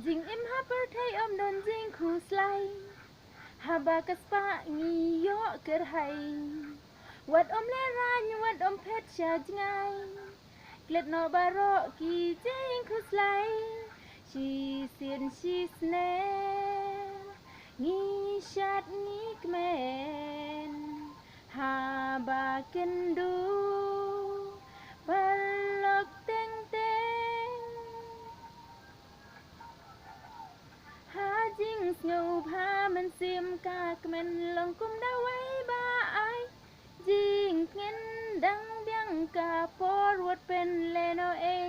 Jing im haper thay don jing khu slay haba kaspa ngi yo ker hay wat le ran wat pet cha ngay klet no baro ki jing khu slay she sin she sne ngi shat ngi kmen haba kendu balok teng teng ha jing ngâu pha man sim ka kmen long kum da wai ba ai jing ngin dang biang ka por wat pen leno e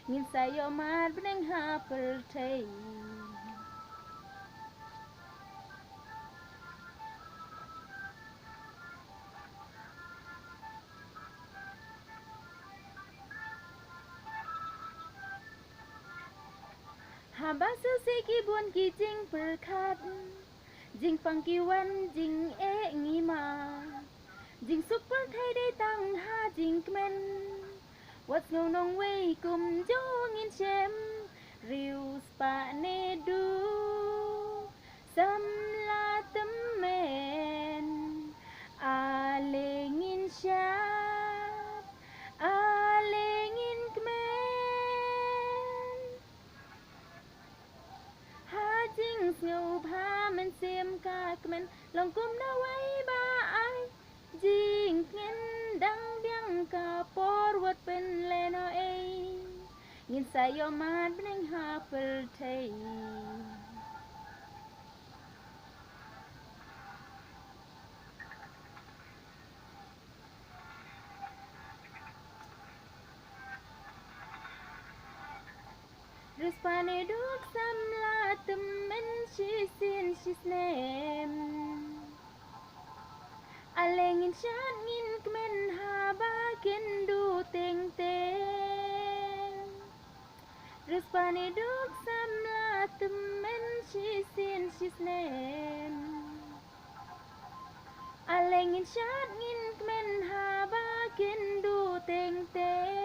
ngin sayo mat bneng ha per thei haba su se ki buon ki jing per khat jing pang ki wan jing e ngi ma jing super thai de tang ha jing kmen wat ngâu nong wei kum jo ngin chem riu spa ne du sam la tâm men a le ngin shat a le ngin kmen ha jing ngâu pha men sim ka kmen long kum na wai ba ai jing ngin dang biang ka por wat pen leno e ngin sayo mat bneng ha per thei Rispane duk sam la tum men shi sin shi snem alengin shat ngin kmen ha ba ken du teng teng Rispane duk sam la tum men shi sin shi snem alengin shat ngin kmen ha ba ken du teng teng